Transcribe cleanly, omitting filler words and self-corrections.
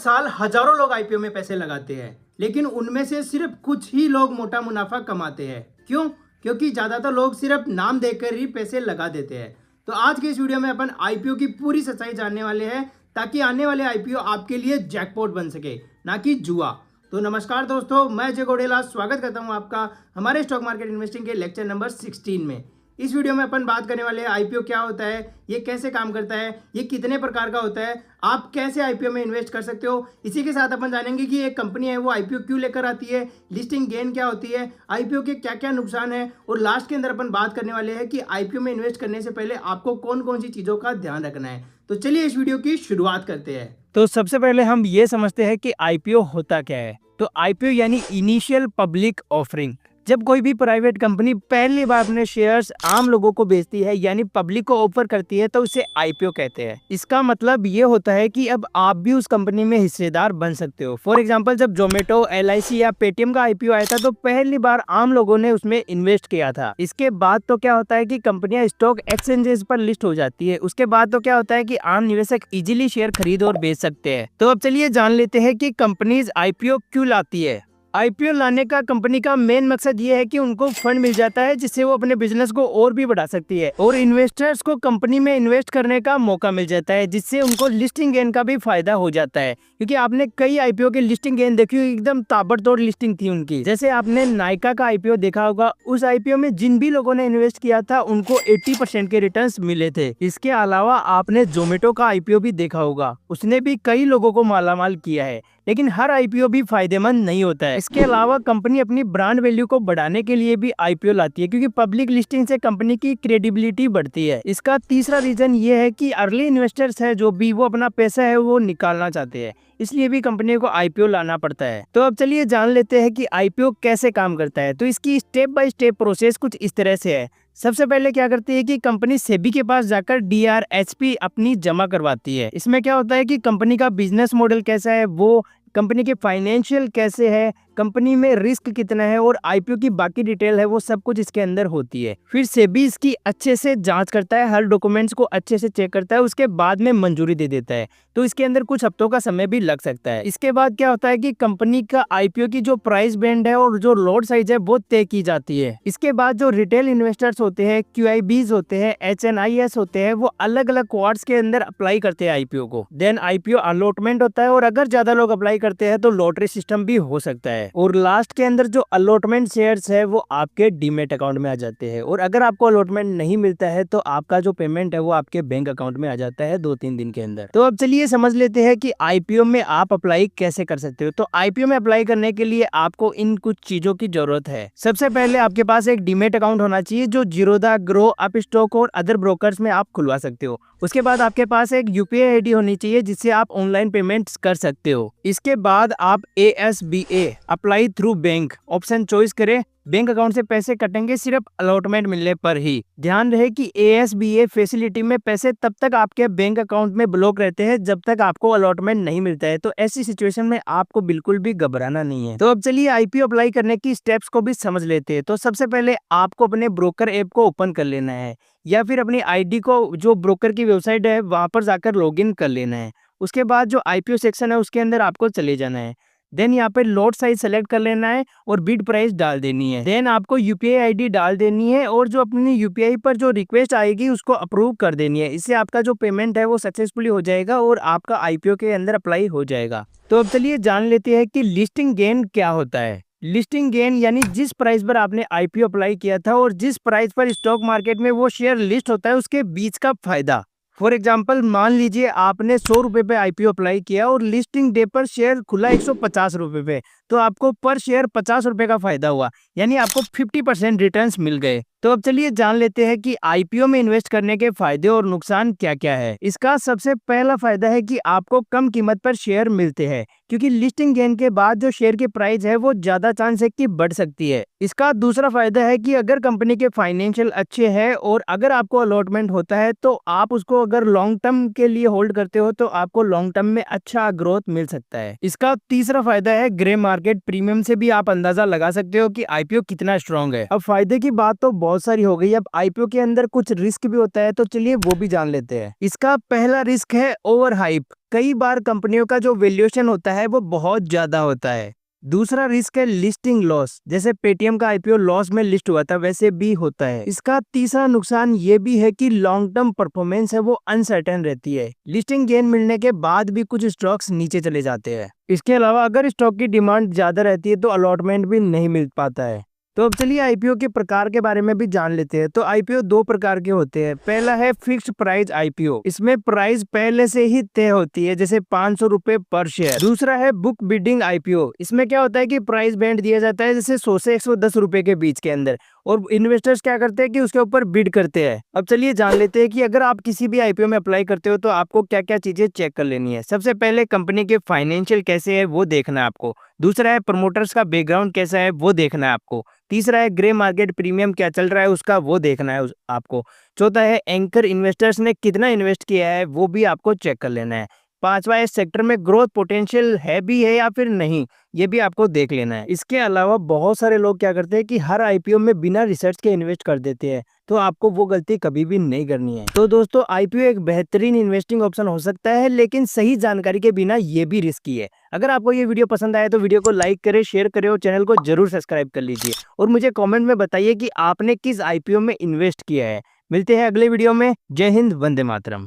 साल हजारों लोग आईपीओ में पैसे लगाते हैं, लेकिन उनमें से सिर्फ कुछ ही लोग मोटा मुनाफा कमाते हैं। क्यों? क्योंकि ज्यादातर लोग सिर्फ नाम देखकर ही पैसे लगा देते हैं। तो आज के इस वीडियो में अपन आईपीओ की पूरी सच्चाई जानने वाले हैं, ताकि आने वाले आईपीओ आपके लिए जैकपॉट बन सके, ना कि जुआ। तो नमस्कार दोस्तों, मैं अजय गोडेला स्वागत करता हूं आपका हमारे स्टॉक मार्केट इन्वेस्टिंग के लेक्चर नंबर 16 में। इस वीडियो में अपन बात करने वाले हैं आईपीओ क्या होता है, ये कैसे काम करता है, ये कितने प्रकार का होता है, आप कैसे आईपीओ में इन्वेस्ट कर सकते हो। इसी के साथ अपन जानेंगे कि एक कंपनी है वो आईपीओ क्यों लेकर आती है, लिस्टिंग गेन क्या होती है, आईपीओ के क्या क्या नुकसान है, और लास्ट के अंदर अपन बात करने वाले हैं कि आईपीओ में इन्वेस्ट करने से पहले आपको कौन कौन सी चीजों का ध्यान रखना है। तो चलिए इस वीडियो की शुरुआत करते हैं। तो सबसे पहले हम ये समझते हैं कि आईपीओ होता क्या है। तो आईपीओ यानी इनिशियल पब्लिक ऑफरिंग। जब कोई भी प्राइवेट कंपनी पहली बार अपने शेयर्स आम लोगों को बेचती है यानी पब्लिक को ऑफर करती है, तो उसे आईपीओ कहते हैं। इसका मतलब ये होता है कि अब आप भी उस कंपनी में हिस्सेदार बन सकते हो। फॉर एग्जांपल, जब जोमेटो, एलआईसी या पेटीएम का आईपीओ आया था तो पहली बार आम लोगों ने उसमें इन्वेस्ट किया था। इसके बाद तो क्या होता है कि कंपनियां स्टॉक एक्सचेंजेस पर लिस्ट हो जाती है। उसके बाद तो क्या होता है कि आम निवेशक इजीली शेयर खरीद और बेच सकते हैं। तो अब चलिए जान लेते हैं कि कंपनीज आईपीओ क्यों लाती है। आईपीओ लाने का कंपनी का मेन मकसद ये है कि उनको फंड मिल जाता है, जिससे वो अपने बिजनेस को और भी बढ़ा सकती है, और इन्वेस्टर्स को कंपनी में इन्वेस्ट करने का मौका मिल जाता है, जिससे उनको लिस्टिंग गेन का भी फायदा हो जाता है। क्योंकि आपने कई आईपीओ की लिस्टिंग गेन देखी होगी, एकदम ताबड़तोड़ लिस्टिंग थी उनकी। जैसे आपने नायका का आईपीओ देखा होगा, उस आईपीओ में जिन भी लोगों ने इन्वेस्ट किया था उनको 80% के रिटर्न्स मिले थे। इसके अलावा आपने जोमेटो का आईपीओ भी देखा होगा, उसने भी कई लोगों को मालामाल किया है। लेकिन हर आईपीओ भी फायदेमंद नहीं होता है। इसके अलावा कंपनी अपनी ब्रांड वैल्यू को बढ़ाने के लिए भी आईपीओ लाती है, क्योंकि पब्लिक लिस्टिंग से कंपनी की क्रेडिबिलिटी बढ़ती है। इसका तीसरा रीजन ये है कि अर्ली इन्वेस्टर्स है जो भी, वो अपना पैसा है वो निकालना चाहते हैं, इसलिए भी कंपनी को आईपीओ लाना पड़ता है। तो अब चलिए जान लेते हैं कि आईपीओ कैसे काम करता है। तो इसकी स्टेप बाय स्टेप प्रोसेस कुछ इस तरह से है। सबसे पहले क्या करती है कि कंपनी सेबी के पास जाकर डीआरएचपी अपनी जमा करवाती है। इसमें क्या होता है कि कंपनी का बिजनेस मॉडल कैसा है, वो कंपनी के फाइनेंशियल कैसे है, कंपनी में रिस्क कितना है, और आईपीओ की बाकी डिटेल है, वो सब कुछ इसके अंदर होती है। फिर सेबी इसकी अच्छे से जांच करता है, हर डॉक्यूमेंट्स को अच्छे से चेक करता है, उसके बाद में मंजूरी दे देता है। तो इसके अंदर कुछ हफ्तों का समय भी लग सकता है। इसके बाद क्या होता है कि कंपनी का आईपीओ की जो प्राइस बैंड है और जो लॉट साइज है वो तय की जाती है। इसके बाद जो रिटेल इन्वेस्टर्स होते हैं, क्यूआईबीज होते हैं, एचएनआईएस होते हैं, वो अलग अलग क्वार्ट्स के अंदर अप्लाई करते हैं आईपीओ को। देन आईपीओ अलॉटमेंट होता है, और अगर ज्यादा लोग अप्लाई करते हैं तो लॉटरी सिस्टम भी हो सकता है। और लास्ट के अंदर जो अलॉटमेंट शेयर्स है वो आपके डीमेट अकाउंट में आ जाते हैं। और अगर आपको अलॉटमेंट नहीं मिलता है तो आपका जो पेमेंट है वो आपके बैंक अकाउंट में आ जाता है 2-3 दिन के अंदर। तो अब चलिए समझ लेते हैं कि आईपीओ में आप अप्लाई कैसे कर सकते हो। तो आईपीओ में अप्लाई करने के लिए आपको इन कुछ चीजों की जरूरत है। सबसे पहले आपके पास एक डीमेट अकाउंट होना चाहिए, जो जीरोधा, ग्रो, अपस्टॉक और अदर ब्रोकर्स में आप खुलवा सकते हो। उसके बाद आपके पास एक यूपीआई आईडी होनी चाहिए, जिससे आप ऑनलाइन पेमेंट्स कर सकते हो। इसके बाद आप ASBA apply through bank option choice करें। बैंक अकाउंट से पैसे कटेंगे सिर्फ अलॉटमेंट मिलने पर ही। ध्यान रहे कि एएसबीए फैसिलिटी में पैसे तब तक आपके बैंक अकाउंट में ब्लॉक रहते हैं जब तक आपको अलॉटमेंट नहीं मिलता है। तो ऐसी सिचुएशन में आपको बिल्कुल भी घबराना नहीं है। तो अब चलिए आईपीओ अप्लाई करने की स्टेप्स को भी समझ लेते हैं। तो सबसे पहले आपको अपने ब्रोकर ऐप को ओपन कर लेना है, या फिर अपनी आईडी को जो ब्रोकर की वेबसाइट है वहां पर जाकर लॉगिन कर लेना है। उसके बाद जो आईपीओ सेक्शन है उसके अंदर आपको चले जाना है। देन यहाँ पे लॉट साइज सेलेक्ट कर लेना है और बिड प्राइस डाल देनी है। देन आपको यूपीआई आईडी डाल देनी है, और जो अपनी यूपीआई पर जो रिक्वेस्ट आएगी उसको अप्रूव कर देनी है। इससे आपका जो पेमेंट है वो सक्सेसफुली हो जाएगा और आपका आईपीओ के अंदर अप्लाई हो जाएगा। तो अब चलिए जान लेते हैं कि लिस्टिंग गेन क्या होता है। लिस्टिंग गेन यानी जिस प्राइस पर आपने आईपीओ अप्लाई किया था और जिस प्राइस पर स्टॉक मार्केट में वो शेयर लिस्ट होता है उसके बीच का फायदा। फॉर एग्जाम्पल, मान लीजिए आपने 100 रुपए पे आईपीओ अप्लाई किया और लिस्टिंग डे पर शेयर खुला 150 रुपए पे, तो आपको पर शेयर 50 रुपए का फायदा हुआ, यानी आपको 50% रिटर्न्स मिल गए। तो अब चलिए जान लेते हैं कि आईपीओ में इन्वेस्ट करने के फायदे और नुकसान क्या क्या है। इसका सबसे पहला फायदा है कि आपको कम कीमत पर शेयर मिलते हैं, क्योंकि लिस्टिंग गेन के बाद जो शेयर की प्राइस है वो ज्यादा चांस है कि बढ़ सकती है। इसका दूसरा फायदा है कि अगर कंपनी के फाइनेंशियल अच्छे हैं और अगर आपको अलॉटमेंट होता है तो आप उसको अगर लॉन्ग टर्म के लिए होल्ड करते हो तो आपको लॉन्ग टर्म में अच्छा ग्रोथ मिल सकता है। इसका तीसरा फायदा है ग्रे मार्केट प्रीमियम से भी आप अंदाजा लगा सकते हो कि आईपीओ कितना स्ट्रांग है। अब फायदे की बात तो बहुत सारी हो गई, अब आईपीओ के अंदर कुछ रिस्क भी होता है, तो चलिए वो भी जान लेते हैं। इसका पहला रिस्क है ओवर हाइप। कई बार कंपनियों का जो वैल्यूएशन होता है वो बहुत ज्यादा होता है। दूसरा रिस्क है लिस्टिंग लॉस, जैसे पेटीएम का आईपीओ लॉस में लिस्ट हुआ था वैसे भी होता है। इसका तीसरा नुकसान ये भी है कि लॉन्ग टर्म परफॉर्मेंस है वो अनसर्टेन रहती है। लिस्टिंग गेन मिलने के बाद भी कुछ स्टॉक्स नीचे चले जाते हैं। इसके अलावा अगर स्टॉक की डिमांड ज्यादा रहती है तो अलॉटमेंट भी नहीं मिल पाता है। तो अब चलिए आईपीओ के प्रकार के बारे में भी जान लेते हैं। तो आईपीओ दो प्रकार के होते हैं। पहला है फिक्स्ड प्राइस आईपीओ, इसमें प्राइस पहले से ही तय होती है, जैसे 500 रुपए पर शेयर। दूसरा है बुक बिडिंग आईपीओ, इसमें क्या होता है कि प्राइस बैंड दिया जाता है जैसे 100 से 110 रुपए के बीच के अंदर, और इन्वेस्टर्स क्या करते हैं कि उसके ऊपर बिड करते हैं। अब चलिए जान लेते हैं कि अगर आप किसी भी आईपीओ में अप्लाई करते हो तो आपको क्या क्या चीजें चेक कर लेनी है। सबसे पहले कंपनी के फाइनेंशियल कैसे है वो देखना है आपको। दूसरा है प्रमोटर्स का बैकग्राउंड कैसा है वो देखना है आपको। तीसरा है ग्रे मार्केट प्रीमियम क्या चल रहा है उसका वो देखना है आपको। चौथा है एंकर इन्वेस्टर्स ने कितना इन्वेस्ट किया है वो भी आपको चेक कर लेना है। पांचवा है सेक्टर में ग्रोथ पोटेंशियल है भी है या फिर नहीं, ये भी आपको देख लेना है। इसके अलावा बहुत सारे लोग क्या करते हैं कि हर आईपीओ में बिना रिसर्च के इन्वेस्ट कर देते हैं, तो आपको वो गलती कभी भी नहीं करनी है। तो दोस्तों आईपीओ एक बेहतरीन इन्वेस्टिंग ऑप्शन हो सकता है, लेकिन सही जानकारी के बिना ये भी रिस्की है। अगर आपको ये वीडियो पसंद आया तो वीडियो को लाइक करें, शेयर करें और चैनल को जरूर सब्सक्राइब कर लीजिए। और मुझे कॉमेंट में बताइए कि आपने किस आईपीओ में इन्वेस्ट किया है। मिलते हैं अगले वीडियो में। जय हिंद, वंदे मातरम।